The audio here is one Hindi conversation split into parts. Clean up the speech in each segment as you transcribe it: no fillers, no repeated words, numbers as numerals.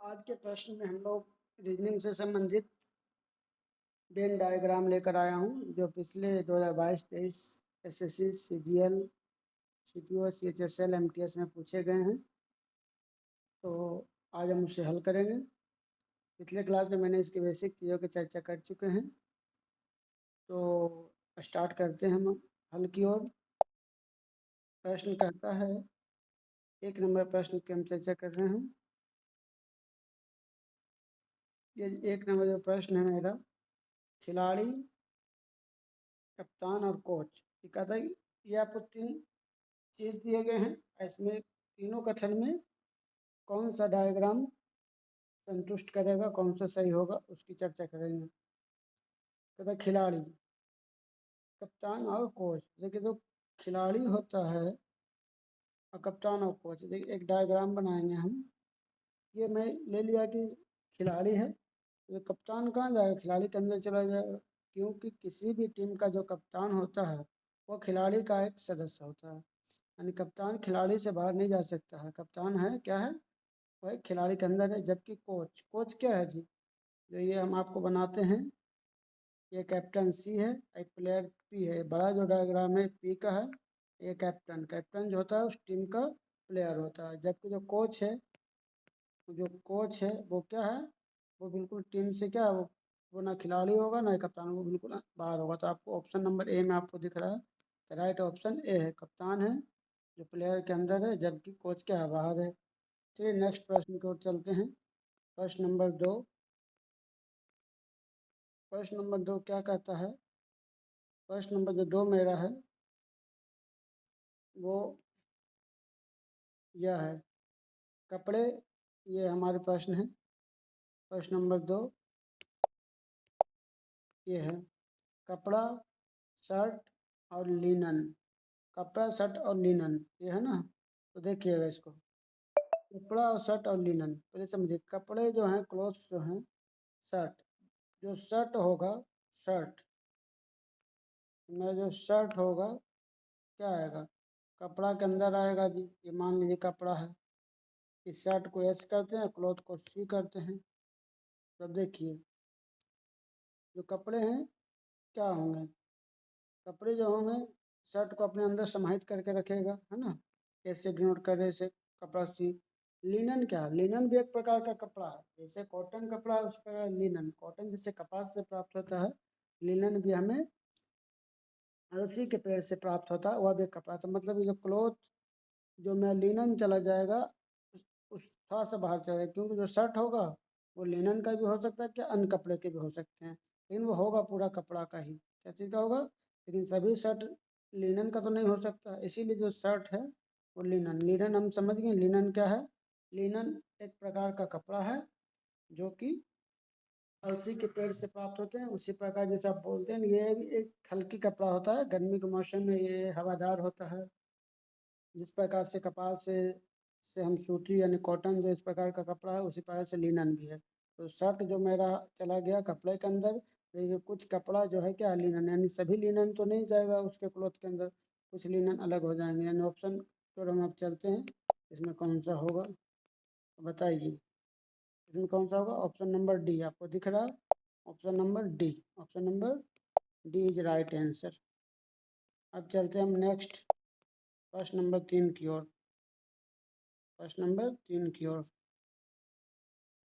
आज के प्रश्न में हम लोग रीजनिंग से संबंधित वेन डायग्राम लेकर आया हूँ जो पिछले 2022-23 SSC, CGL, CPO, CHSL, MTS में पूछे गए हैं। तो आज हम उसे हल करेंगे। पिछले क्लास में मैंने इसकी बेसिक चीज़ों की चर्चा कर चुके हैं। तो स्टार्ट करते हैं हम हल की ओर। प्रश्न कहता है, 1 नंबर प्रश्न की हम चर्चा कर रहे हैं। ये 1 नंबर जो प्रश्न है मेरा, खिलाड़ी, कप्तान और कोच, ये कहता है ये आपको 3 चीज दिए गए हैं। इसमें तीनों कथन में कौन सा डायग्राम संतुष्ट करेगा, कौन सा सही होगा, उसकी चर्चा करेंगे। कहता खिलाड़ी, कप्तान और कोच। देखिए, जो खिलाड़ी होता है और कप्तान और कोच, देखिए एक डायग्राम बनाएंगे हम। ये मैं ले लिया कि खिलाड़ी है, तो कप्तान कहाँ जाएगा? खिलाड़ी के अंदर चला जाएगा, क्योंकि किसी भी टीम का जो कप्तान होता है वो खिलाड़ी का एक सदस्य होता है। यानी कप्तान खिलाड़ी से बाहर नहीं जा सकता है। कप्तान है क्या है? वह एक खिलाड़ी के अंदर है। जबकि कोच, कोच क्या है जी? जो ये हम आपको बनाते हैं, ये कैप्टन सी है, एक प्लेयर पी है। बड़ा जो डायग्राम है पी का है। ये कैप्टन, कैप्टन जो होता है उस टीम का प्लेयर होता है। जबकि जो कोच है, जो कोच है वो क्या है? वो बिल्कुल टीम से क्या है, वो ना खिलाड़ी होगा ना ही कप्तान, वो बिल्कुल बाहर होगा। तो आपको ऑप्शन नंबर ए में आपको दिख रहा है, तो राइट ऑप्शन ए है। कप्तान है जो प्लेयर के अंदर है, जबकि कोच क्या है? बाहर है। चलिए नेक्स्ट प्रश्न की ओर चलते हैं। प्रश्न नंबर 2। प्रश्न नंबर 2 क्या कहता है? प्रश्न नंबर जो 2 मेरा है वो यह है, कपड़े। ये हमारे प्रश्न है। प्रश्न नंबर 2 ये है, कपड़ा, शर्ट और लिनन। कपड़ा, शर्ट और लिनन, ये है ना। तो देखिएगा इसको, कपड़ा और शर्ट और लिनन। पहले समझिए, कपड़े जो हैं, क्लोथ्स जो हैं, शर्ट। जो शर्ट होगा, शर्ट में जो शर्ट होगा क्या आएगा? कपड़ा के अंदर आएगा जी। ये मान लीजिए कपड़ा है, इस शर्ट को एस करते हैं, क्लॉथ को सी करते हैं। तब देखिए, जो कपड़े हैं क्या होंगे? कपड़े जो होंगे, शर्ट को अपने अंदर समाहित करके रखेगा, है ना। ऐसे डिनोट कर रहे से कपड़ा सी। लिनन क्या है? लिनन भी एक प्रकार का कपड़ा है। जैसे कॉटन कपड़ा है, उस प्रकार लिनन, कॉटन जैसे कपास से प्राप्त होता है, लिनन भी हमें अलसी के पेड़ से प्राप्त होता है, वह भी एक कपड़ा। तो मतलब ये जो क्लोथ जो मैं लिनन चला जाएगा, उस थोड़ा सा बाहर चला जाएगा, क्योंकि जो शर्ट होगा वो लिनन का भी हो सकता है, क्या अन्य कपड़े के भी हो सकते हैं, लेकिन वो होगा पूरा कपड़ा का ही। क्या चीज़ का होगा? लेकिन सभी शर्ट लिनन का तो नहीं हो सकता, इसीलिए जो शर्ट है वो लिनन। लिनन हम समझ गए, लिनन क्या है? लिनन एक प्रकार का कपड़ा है जो कि अलसी के पेड़ से प्राप्त होते हैं। उसी प्रकार जैसे आप बोलते हैं, ये भी एक हल्की कपड़ा होता है, गर्मी के मौसम में ये हवादार होता है। जिस प्रकार से कपास से हम सूती यानी कॉटन, जो इस प्रकार का कपड़ा है, उसी प्रकार से लिनन भी है। तो शर्ट जो मेरा चला गया कपड़े के अंदर, देखिए कुछ कपड़ा जो है क्या लिनन, यानी सभी लिनन तो नहीं जाएगा उसके क्लॉथ के अंदर, कुछ लिनन अलग हो जाएंगे। यानी ऑप्शन तो हम अब चलते हैं, इसमें कौन सा होगा बताइए। इसमें कौन सा होगा? ऑप्शन नंबर डी आपको दिख रहा है, option number D. Option number D is right answer. अब चलते हैं हम नेक्स्ट प्रश्न नंबर 3 की ओर। प्रश्न नंबर 3 की ओर।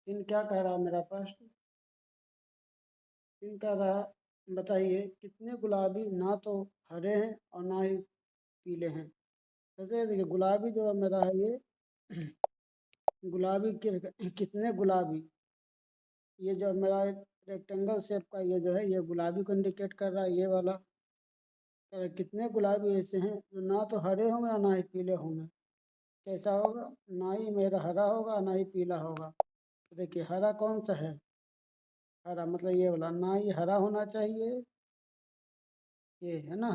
3 क्या कह रहा है मेरा प्रश्न? 3 कह रहा है, बताइए कितने गुलाबी ना तो हरे हैं और ना ही पीले हैं। जैसे देखिए, गुलाबी जो है मेरा है ये गुलाबी कितने गुलाबी, ये जो मेरा एक रेक्टेंगल शेप का ये जो है, ये गुलाबी को इंडिकेट कर रहा है, ये वाला। कितने गुलाबी ऐसे हैं जो ना तो हरे होंगे और ना ही पीले होंगे। कैसा होगा? ना ही मेरा हरा होगा ना ही पीला होगा। तो देखिए, हरा कौन सा है? हरा मतलब ये वाला, ना ही हरा होना चाहिए, ये है ना।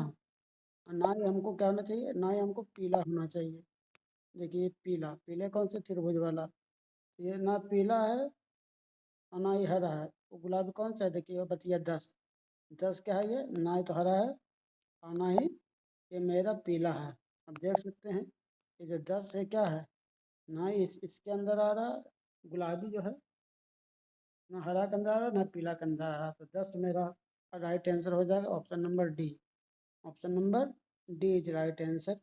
और ना ही हमको क्या होना चाहिए? ना ही हमको पीला होना चाहिए। देखिए पीला, पीले कौन से? त्रिभुज वाला। ये ना पीला है और ना ही हरा है। वो गुलाबी कौन सा है? देखिए वो बतिया 10। 10 क्या है? ये ना ही तो हरा है और ना ही ये मेरा पीला है। अब देख सकते हैं, ये जो 10 है क्या है? ना ही इसके अंदर आ रहा है गुलाबी जो है, ना हरा कंदारा ना पीला कंदारा, तो 10 मेरा राइट आंसर हो जाएगा option number D. Option number D is right answer.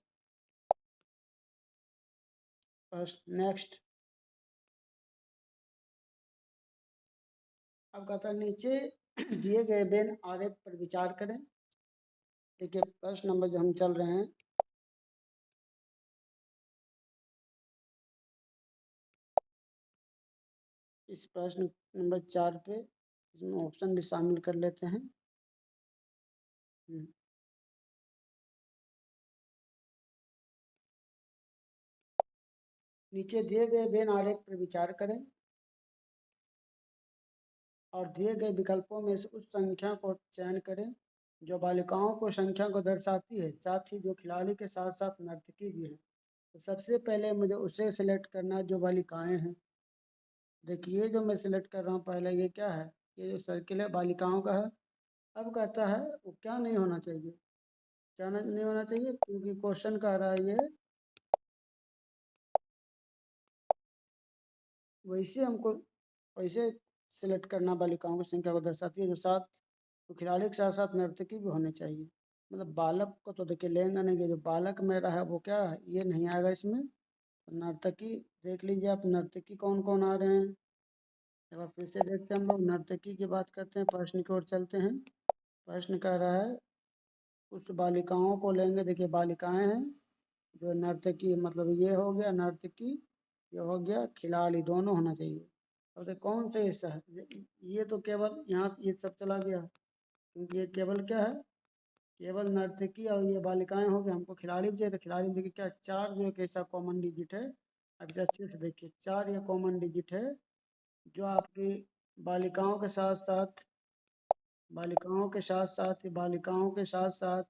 First next, अब कहता है नीचे दिए गए वेन आरेख पर विचार करें। देखिए प्रश्न नंबर जो हम चल रहे हैं, इस प्रश्न नंबर 4 पे इसमें ऑप्शन भी शामिल कर लेते हैं। नीचे दिए गए वेन आरेख पर विचार करें और दिए गए विकल्पों में से उस संख्या को चयन करें जो बालिकाओं को संख्या को दर्शाती है, साथ ही जो खिलाड़ी के साथ साथ नर्तकी भी है। तो सबसे पहले मुझे उसे सिलेक्ट करना है जो बालिकाएं हैं। देखिए जो मैं सिलेक्ट कर रहा हूँ पहले, ये क्या है, ये जो सर्किल है बालिकाओं का है। अब कहता है वो क्या नहीं होना चाहिए, क्या नहीं होना चाहिए, क्योंकि क्वेश्चन कह रहा है ये वैसे हमको वैसे सिलेक्ट करना बालिकाओं की संख्या को दर्शाती है जो साथ, तो खिलाड़ी के साथ साथ नर्तकी भी होने चाहिए। मतलब बालक को तो देखिए लेंगे नहीं, जो बालक मेरा है वो क्या है, ये नहीं आएगा इसमें। तो नर्तकी देख लीजिए आप, नर्तकी कौन कौन आ रहे हैं। जब आप फिर से देखते हैं, हम लोग नर्तकी की बात करते हैं, प्रश्न की ओर चलते हैं। प्रश्न कह रहा है उस बालिकाओं को लेंगे, देखिए बालिकाएं हैं जो नर्तकी, मतलब ये हो गया नर्तकी, ये हो गया खिलाड़ी, दोनों होना चाहिए। अब देखिए कौन से हिस्सा है, ये तो केवल यहाँ से ये सब चला गया, क्योंकि ये केवल क्या है, केवल नर्तकी और ये बालिकाएं हो गए। हमको खिलाड़ी भी चाहिए, तो खिलाड़ी में देखिए क्या, चार जो एक ऐसा कॉमन डिजिट है। अब इसे अच्छे से देखिए, चार ये कॉमन डिजिट है जो आपकी बालिकाओं के साथ साथ, बालिकाओं के साथ साथ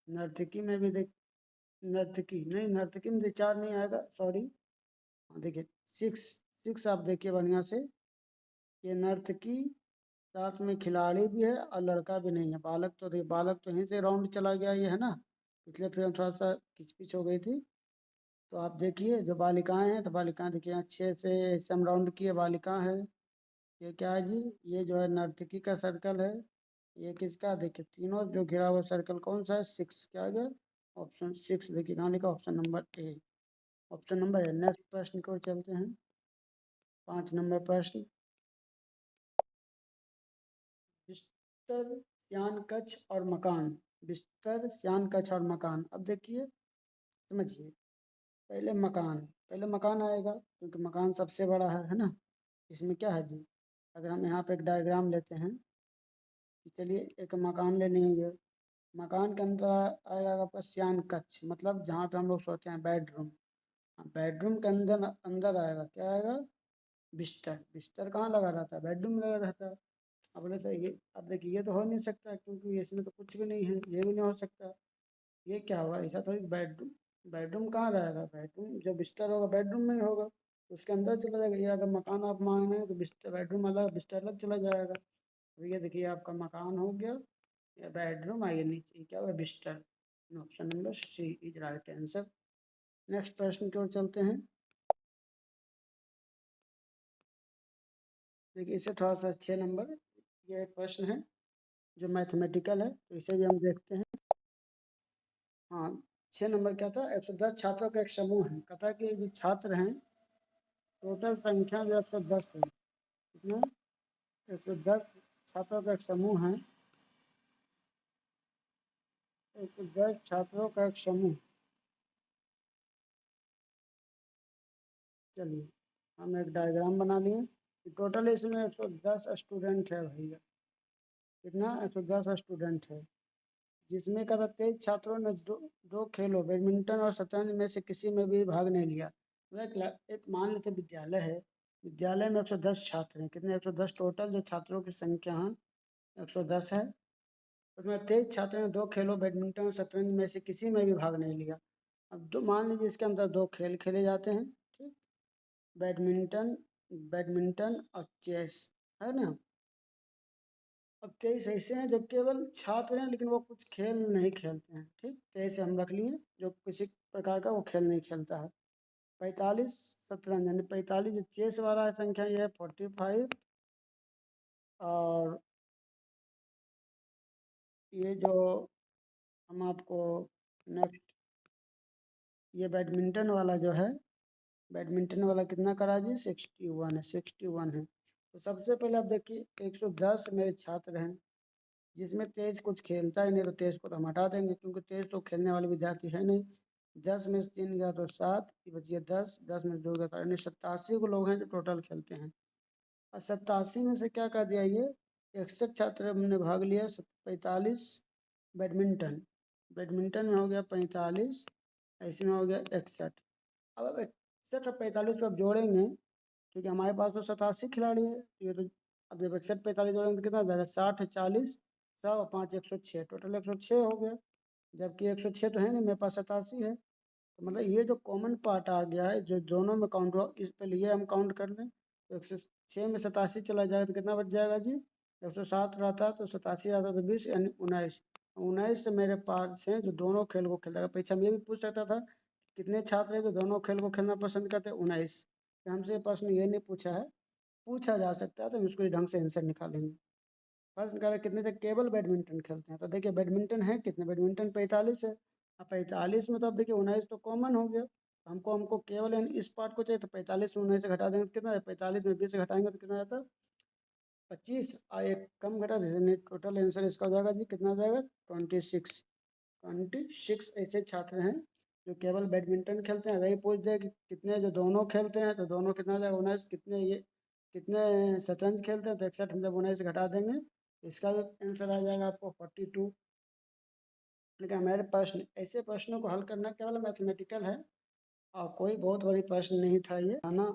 नर्तकी में भी देख, नर्तकी नहीं, नर्तकी में चार नहीं आएगा, सॉरी। देखिए सिक्स, सिक्स आप देखिए बढ़िया से, ये नर्तकी साथ में खिलाड़ी भी है और लड़का भी नहीं है, बालक तो देखिए, बालक तो यहीं से राउंड चला गया, ये है ना, पिछले फिर हम थोड़ा सा किचपिच हो गई थी। तो आप देखिए जो बालिकाएं हैं, तो बालिकाएं देखिए यहाँ 6 से ऐसे हम राउंड किए, बालिका है। ये क्या है जी, ये जो है नर्तकी का सर्कल है। ये किसका, देखिए तीनों जो घिरा हुआ सर्कल कौन सा है, सिक्स, क्या आ गया ऑप्शन सिक्स, देखिए कहाँ लिखा, option number A, option number है। नेक्स्ट प्रश्न की ओर चलते हैं, 5 नंबर प्रश्न, बिस्तर शयन कक्ष और मकान, बिस्तर शयन कक्ष और मकान। अब देखिए समझिए, पहले मकान, पहले मकान आएगा क्योंकि मकान सबसे बड़ा है ना। इसमें क्या है जी, अगर हम यहाँ पे एक डायग्राम लेते हैं कि चलिए एक मकान ले लेंगे, मकान के अंदर आएगा आपका शयन कक्ष, मतलब जहाँ पे हम लोग सोते हैं, बेडरूम। बेडरूम के अंदर अंदर आएगा, क्या आएगा, बिस्तर। बिस्तर कहाँ लगा रहता है, बेडरूम में लगा रहता है। अब बोले सर ये, अब देखिए ये तो हो नहीं सकता क्योंकि इसमें तो कुछ भी नहीं है, ये भी नहीं हो सकता। ये क्या होगा, ऐसा थोड़ी, बेडरूम, बेडरूम कहाँ रहेगा, बेडरूम जो बिस्तर होगा बेडरूम में ही होगा, तो उसके अंदर चला जाएगा। ये अगर मकान आप मांग रहे हैं तो बिस्तर, बेडरूम अलग बिस्तर अलग चला जाएगा। तो ये देखिए आपका मकान हो गया, या बेडरूम, आइए नीचे क्या हुआ, बिस्तर। Option number C is right answer. Next प्रश्न की ओर चलते हैं। देखिए इसे थोड़ा सा 6 नंबर, ये एक प्रश्न है जो मैथमेटिकल है, तो इसे भी हम देखते हैं। हाँ, 6 नंबर क्या था, 110 छात्रों का एक समूह है, कहता है कि जो छात्र हैं, टोटल संख्या जो 110 है, कितना, 110 छात्रों का एक समूह है, 110 छात्रों का एक समूह। चलिए हम एक डायग्राम बना लिए, टोटल इसमें 110 स्टूडेंट है भैया, कितना, 110 स्टूडेंट है, जिसमें का 23 छात्रों ने दो खेलों बैडमिंटन और शतरंज में से किसी में भी भाग नहीं लिया। मतलब एक मान लेते विद्यालय है, विद्यालय में 110 छात्र हैं, कितने, 110 टोटल जो छात्रों की संख्या है 110 है। उसमें 23 छात्रों ने दो खेलों बैडमिंटन और शतरंज में से किसी में भी भाग नहीं लिया। अब दो, मान लीजिए इसके अंदर दो खेल खेले जाते हैं, ठीक, बैडमिंटन, बैडमिंटन और चेस, है ना। अब 23 ऐसे हैं जो केवल छात्र हैं लेकिन वो कुछ खेल नहीं खेलते हैं, ठीक, 23 हम रख लिए जो किसी प्रकार का वो खेल नहीं खेलता है। 45 शतरंज, 45 चेस वाला संख्या ये है 45। और ये जो हम आपको नेक्स्ट ये बैडमिंटन वाला जो है, बैडमिंटन वाला कितना करा जी, 61 है, 61 है। तो सबसे पहले आप देखिए 110 मेरे छात्र हैं, जिसमें तेज कुछ खेलता ही नहीं, तो तेज को तो हम हटा देंगे क्योंकि तेज तो खेलने वाले विद्यार्थी है नहीं। 10 में से 3 गया तो 7, बचिए 10, 10 में से 2 गया तो 87 को लोग हैं जो टोटल खेलते हैं। और 87 में से क्या कर दिया, ये 61 छात्र हमने भाग लिया, 45 बैडमिंटन, बैडमिंटन में हो गया 45, ऐसे में हो गया 61। अब 61 और 45 को अब जोड़ेंगे, क्योंकि हमारे पास तो 87 खिलाड़ी है, ये तो अब जब 61 45 जोड़ेंगे तो कितना हो जाएगा, 60 है, 40, 100 और 5 106, टोटल 106 हो गया। जबकि 106 तो है नहीं, मेरे पास 87 है। तो मतलब ये जो कॉमन पार्ट आ गया है, जो दोनों में काउंट हुआ, इस पे लिए हम काउंट कर लें तो 106 में 87 चला जाएगा तो कितना बच जाएगा जी, 107 रहता तो 87 आता तो 20, यानी 19। 19 से मेरे पास हैं जो दोनों खेल को खेल रहा है। परीक्षा में ये भी पूछ सकता था कितने छात्र हैं जो दोनों खेल को खेलना पसंद करते हैं, 19। हमसे ये प्रश्न ये नहीं पूछा है, पूछा जा सकता है तो हम इसको ढंग से आंसर निकालेंगे। फर्स्ट निकाला कितने से केवल बैडमिंटन खेलते हैं, तो देखिए बैडमिंटन है कितने, बैडमिंटन 45 है। अब 45 में तो अब देखिए 19 तो कॉमन हो गया, हमको केवल यानी इस पार्ट को चाहिए, तो 45 में 19 से घटा देंगे तो कितना है, 45 में 20 से घटाएंगे तो कितना आता है, 25, और एक कम घटा देंगे, टोटल आंसर इसका हो जाएगा जी, कितना हो जाएगा, 26। 26 ऐसे छात्र हैं जो केवल बैडमिंटन खेलते हैं। अगर ये पूछ दे कि कितने जो दोनों खेलते हैं, तो दोनों कितना हो जाएगा, 19। कितने ये कितने शतरंज खेलते हैं, तो 61 हम जब 19 से घटा देंगे, इसका भी आंसर आ जाएगा आपको 42। लेकिन हमारे प्रश्न, ऐसे प्रश्नों को हल करना केवल मैथमेटिकल है, और कोई बहुत बड़ी प्रश्न नहीं था ये, है ना।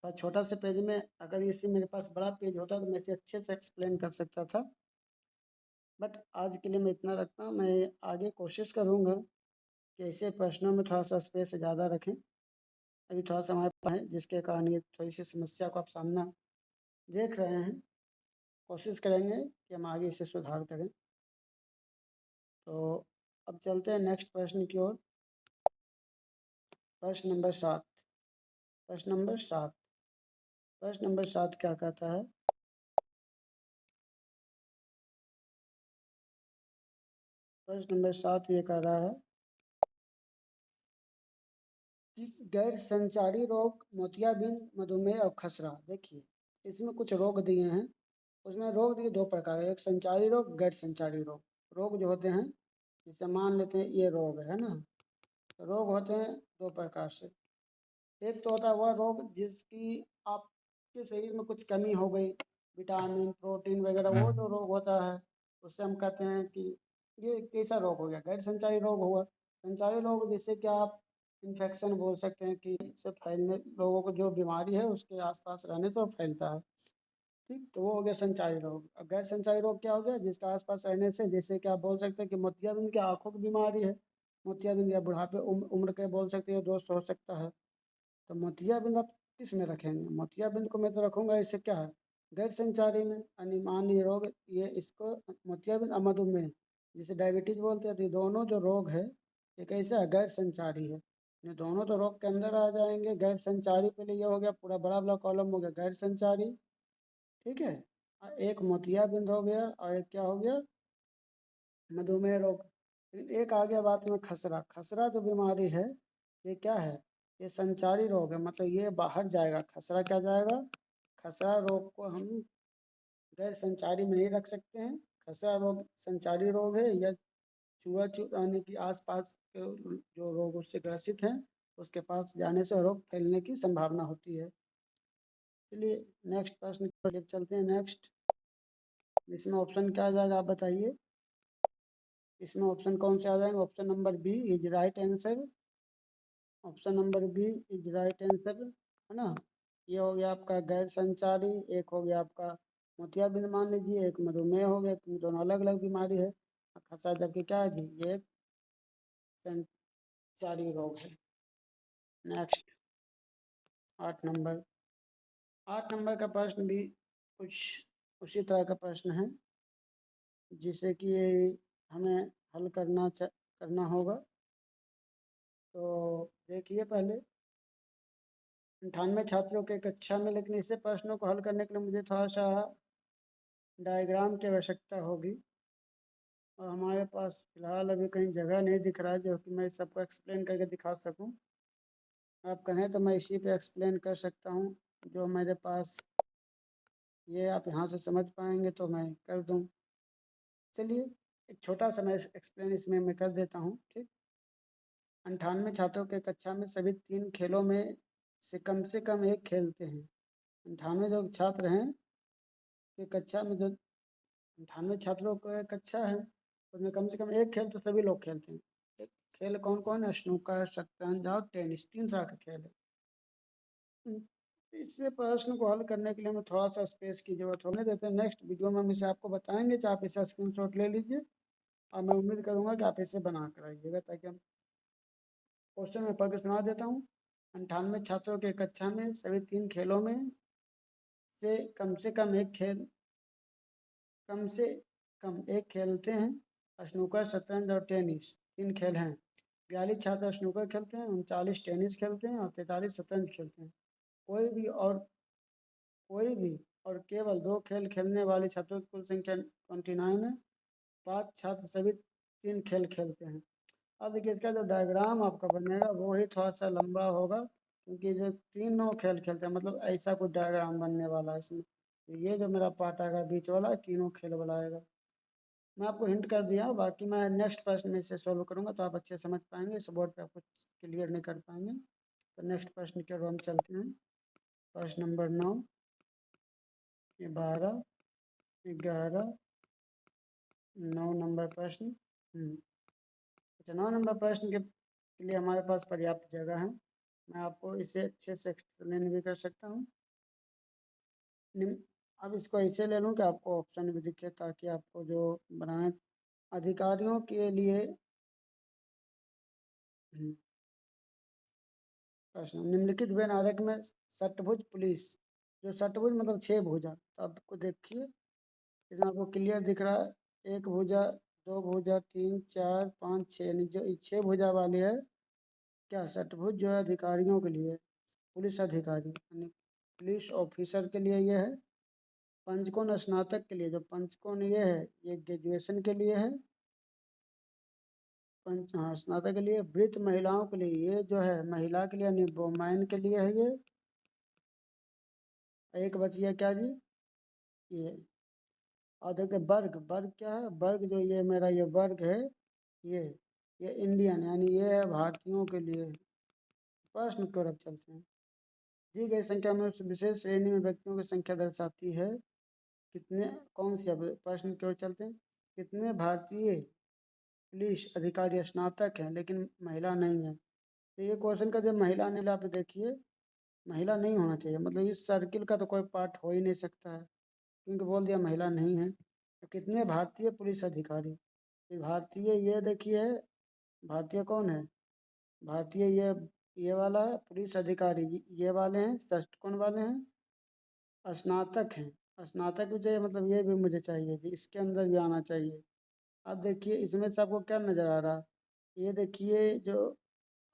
तो छोटा से पेज में अगर इसी मेरे पास बड़ा पेज होता तो मैं इसे अच्छे से एक्सप्लेन कर सकता था। बट आज के लिए मैं इतना रखता हूँ, मैं आगे कोशिश करूँगा कि ऐसे प्रश्नों में थोड़ा सा स्पेस ज़्यादा रखें। अभी थोड़ा सा हमारे पास है, जिसके कारण ये थोड़ी सी समस्या को आप सामना देख रहे हैं। कोशिश करेंगे कि हम आगे इसे सुधार करें। तो अब चलते हैं नेक्स्ट प्रश्न की ओर। प्रश्न नंबर 7, प्रश्न नंबर 7, प्रश्न नंबर 7 क्या कहता है, प्रश्न नंबर 7 ये कह रहा है कि गैर संचारी रोग मोतियाबिंद, मधुमेह और खसरा। देखिए इसमें कुछ रोग दिए हैं, उसमें रोग दिए दो प्रकार है, एक संचारी रोग, गैर संचारी रोग। रोग जो होते हैं, जैसे मान लेते हैं ये रोग है ना, तो रोग होते हैं दो प्रकार से। एक तो होता है वह रोग जिसकी आपके शरीर में कुछ कमी हो गई, विटामिन प्रोटीन वगैरह, वो जो रोग होता है उससे हम कहते हैं कि ये कैसा रोग हो गया, गैर संचारी रोग हुआ। संचारी रोग जैसे कि आप इन्फेक्शन बोल सकते हैं, कि से फैलने, लोगों को जो बीमारी है उसके आसपास रहने से वो फैलता है, ठीक, तो वो हो गया संचारी रोग। अब गैर संचारी रोग क्या हो गया, जिसका आसपास रहने से, जैसे कि आप बोल सकते हैं कि मोतियाबिंद की आंखों की बीमारी है, मोतियाबिंद, या बुढ़ापे उम्र के बोल सकते हैं दोस्त हो सकता है। तो मोतियाबिंद आप किस में रखेंगे, मोतियाबिंद को मैं तो रखूंगा इससे क्या है, गैर संचारी में, अनिमानी रोग, ये इसको मोतियाबिंद और मधुमेह जिसे डायबिटीज बोलते हैं, तो ये दोनों जो रोग है ये कैसा है, गैर संचारी है। ये दोनों तो रोग के अंदर आ जाएंगे। गैर संचारी पहले ये हो गया, पूरा बड़ा बड़ा कॉलम हो गया गैर संचारी, ठीक है। और एक मोतियाबिंद हो गया, और एक क्या हो गया, मधुमेह रोग। लेकिन एक आ गया बात में खसरा। खसरा जो बीमारी है ये क्या है, ये संचारी रोग है, मतलब ये बाहर जाएगा। खसरा क्या जाएगा, खसरा रोग को हम गैर संचारी में नहीं रख सकते हैं। खसरा रोग संचारी रोग है, या छुआछूत यानी कि आसपास के जो रोग उससे ग्रसित हैं उसके पास जाने से रोग फैलने की संभावना होती है। चलिए नेक्स्ट प्रश्न की तरफ चलते हैं। नेक्स्ट, इसमें ऑप्शन क्या आ जाएगा आप बताइए, इसमें ऑप्शन कौन से आ जाएंगे, option number B is right answer, option number B is right answer, है ना। ये हो गया आपका गैर संचारी, एक हो गया आपका मोतियाबिंद मान लीजिए, एक मधुमेह हो गया, क्योंकि दोनों अलग अलग बीमारी है। खसरा जबकि क्या है जी, ये एक संचारी रोग है। नेक्स्ट 8 नंबर, 8 नंबर का प्रश्न भी कुछ उसी तरह का प्रश्न है, जिसे कि हमें हल करना होगा। तो देखिए पहले 98 छात्रों के कक्षा में, लेकिन इसे प्रश्नों को हल करने के लिए मुझे थोड़ा सा डायग्राम की आवश्यकता होगी, और हमारे पास फिलहाल अभी कहीं जगह नहीं दिख रहा है जो कि मैं सबको एक्सप्लेन करके दिखा सकूं। आप कहें तो मैं इसी पे एक्सप्लेन कर सकता हूं, जो मेरे पास ये आप यहाँ से समझ पाएंगे तो मैं कर दूं। चलिए एक छोटा सा मैं एक्सप्लेन इसमें मैं कर देता हूँ, ठीक। 98 छात्रों के कक्षा में सभी 3 खेलों में से कम एक खेलते हैं। 98 जो छात्र हैं कि कक्षा में, जो 98 छात्रों का कक्षा है उसमें कम से कम एक खेल तो सभी लोग खेलते हैं। एक खेल कौन कौन है? स्नूकर, शतरंज और टेनिस, 3 तरह का खेल है। हम्म, इससे प्रश्न को हल करने के लिए हमें थोड़ा सा स्पेस की जरूरत होने देते हैं। नेक्स्ट वीडियो में हम इसे आपको बताएंगे, चाहे आप इसे स्क्रीनशॉट ले लीजिए, और मैं उम्मीद करूंगा कि आप इसे बना कर आइएगा, ताकि हम क्वेश्चन में पढ़ के सुना देता हूँ। 98 छात्रों के कक्षा में सभी 3 खेलों में से कम एक खेल कम से कम एक खेलते हैं। स्नूकर, शतरंज और टेनिस 3 खेल हैं। 42 छात्र स्नूकर खेलते हैं, 39 टेनिस खेलते हैं और 43 शतरंज खेलते हैं। कोई भी और कोई भी और केवल 2 खेल खेलने वाले छात्रों की कुल संख्या 29 है। 5 छात्र सभी 3 खेल खेलते हैं। अब देखिए इसका जो डायग्राम आपका बनेगा वो ही थोड़ा सा लंबा होगा, क्योंकि जो तीनों खेल खेलते हैं मतलब ऐसा कुछ डायग्राम बनने वाला है इसमें। तो ये जो मेरा पार्ट आएगा बीच वाला, तीनों खेल वाला आएगा। मैं आपको हिंट कर दिया, बाकी मैं नेक्स्ट प्रश्न में इसे सॉल्व करूंगा तो आप अच्छे से समझ पाएंगे, इस बोर्ड पे आप कुछ क्लियर नहीं कर पाएंगे। तो नेक्स्ट प्रश्न की ओर हम चलते हैं। प्रश्न नंबर 9, 12, 11, 9 नंबर प्रश्न। अच्छा, 9 नंबर प्रश्न के लिए हमारे पास पर्याप्त जगह है। मैं आपको इसे अच्छे से एक्सप्लेन भी कर सकता हूँ। अब इसको ऐसे ले लूँ कि आपको ऑप्शन भी दिखे, ताकि आपको जो बनाए अधिकारियों के लिए। हम्म, प्रश्न, निम्नलिखित वेन आरेख में षटभुज पुलिस, जो षटभुज मतलब 6 भुजा, तो आपको देखिए इसमें आपको क्लियर दिख रहा है, 1 भुजा, 2 भुजा, 3, 4, 5, 6, यानी जो 6 भुजा वाले है क्या षटभुज जो है अधिकारियों के लिए, पुलिस अधिकारी यानी पुलिस ऑफिसर के लिए ये है। पंचकोण स्नातक के लिए, जो पंचकोण ये है ये ग्रेजुएशन के लिए है। पंच हाँ स्नातक के लिए। वृत्त महिलाओं के लिए ये जो है महिला के लिए यानी वोमेन के लिए है ये। एक बच गया क्या जी, ये। और देखिए वर्ग, वर्ग क्या है? वर्ग जो ये मेरा ये वर्ग है, ये ये इंडियन यानी ये है भारतीयों के लिए। प्रश्न की ओर चलते हैं। दी गई संख्या में उस विशेष श्रेणी में व्यक्तियों की संख्या दर्शाती है। कितने, कौन सी? अब प्रश्न की ओर चलते हैं। कितने भारतीय पुलिस अधिकारी स्नातक हैं लेकिन महिला नहीं है? तो ये क्वेश्चन का जब महिला नहीं, आप देखिए महिला नहीं होना चाहिए, मतलब इस सर्किल का तो कोई पार्ट हो ही नहीं सकता है, क्योंकि बोल दिया महिला नहीं है। तो कितने भारतीय पुलिस अधिकारी, ये भारतीय ये देखिए, भारतीय कौन है? भारतीय ये वाला है पुलिस अधिकारी, ये वाले हैं षष्ठ कोण वाले हैं। स्नातक हैं, स्नातक भी चाहिए, मतलब ये भी मुझे चाहिए जी, इसके अंदर भी आना चाहिए। अब देखिए इसमें से आपको क्या नज़र आ रहा है? ये देखिए जो,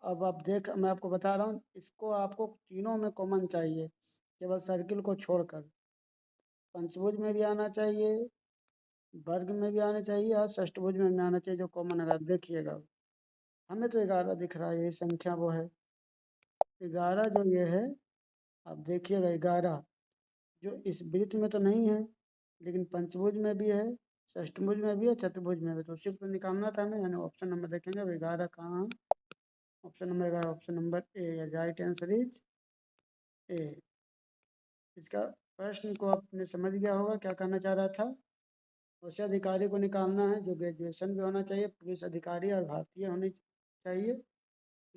अब आप देख, मैं आपको बता रहा हूँ, इसको आपको तीनों में कॉमन चाहिए, केवल सर्किल को छोड़कर। पंचभुज में भी आना चाहिए, वर्ग में भी आना चाहिए और षष्ठभुज में भी आना चाहिए, जो कॉमन है। देखिएगा हमें तो 11 दिख रहा है, यही संख्या वो है 11 जो ये है। आप देखिएगा 11 जो इस वृत्त में तो नहीं है, लेकिन पंचभुज में भी है, षष्ठभुज में भी है, चतुर्भुज में भी। तो उसी को निकालना था हमें, यानी ऑप्शन नंबर देखेंगे अब 11 कहाँ है। Option number 11, option number A, right answer is a. इसका प्रश्न को आपने समझ गया होगा क्या कहना चाह रहा था। उस अधिकारी को निकालना है जो ग्रेजुएशन भी होना चाहिए, पुलिस अधिकारी और भारतीय होनी चाहिए,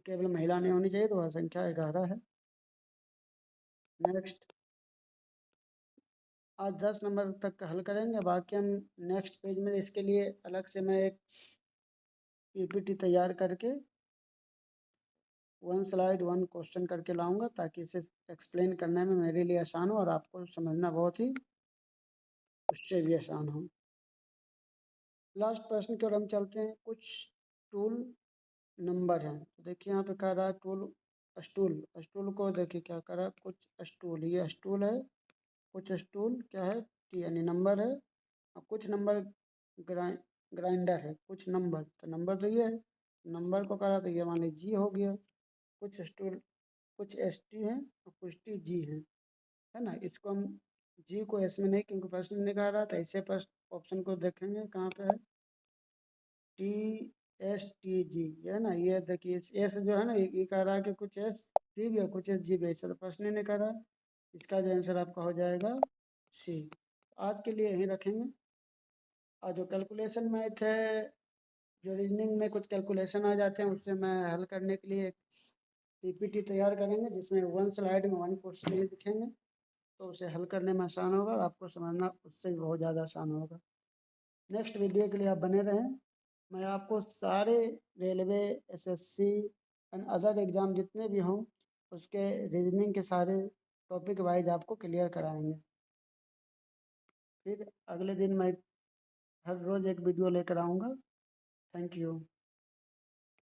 केवल महिला नहीं होनी चाहिए, तो वह संख्या 11 है। नेक्स्ट, आज 10 नंबर तक हल करेंगे, बाकी हम नेक्स्ट पेज में इसके लिए अलग से मैं एक पीपीटी तैयार करके 1 स्लाइड 1 क्वेश्चन करके लाऊंगा, ताकि इसे एक्सप्लेन करने में मेरे लिए आसान हो और आपको समझना बहुत ही उससे भी आसान हो। लास्ट प्रश्न की ओर हम चलते हैं। कुछ टूल नंबर हैं, तो देखिए यहाँ पे कह रहा है टूल स्टूल, स्टूल को देखिए क्या करा, कुछ स्टूल, ये स्टूल है, कुछ स्टूल क्या है, टी यानी नंबर है, और कुछ नंबर ग्राइंडर है, कुछ नंबर, तो नंबर तो ये है, नंबर को करा तो ये मान लीजिए जी हो गया। कुछ स्टूल, कुछ एस टी है और कुछ टी जी है ना। इसको हम जी को एस में नहीं, क्योंकि प्रश्न निकाल रहा था, ऐसे पर ऑप्शन को देखेंगे कहाँ पे है, टी एस टी जी, ये है ना, ये देखिए एस जो है ना, ये कह रहा है कि कुछ एस टी भी है कुछ एस जी भी है, ऐसा तो प्रश्न नहीं कर रहा है। इसका जो आंसर आपका हो जाएगा सी। आज के लिए यहीं रखेंगे। और जो कैलकुलेशन मैथ है, जो रीजनिंग में कुछ कैलकुलेशन आ जाते हैं, उससे मैं हल करने के लिए एक पीपीटी तैयार करेंगे, जिसमें वन स्लाइड में वन क्वेश्चन ही दिखेंगे, तो उसे हल करने में आसान होगा और आपको समझना उससे भी बहुत ज़्यादा आसान होगा। नेक्स्ट वीडियो के लिए आप बने रहें। मैं आपको सारे railway, SSC and other exam जितने भी हों, उसके रीजनिंग के सारे टॉपिक वाइज आपको क्लियर कराएंगे। फिर अगले दिन मैं हर रोज़ एक वीडियो लेकर आऊँगा। Thank you.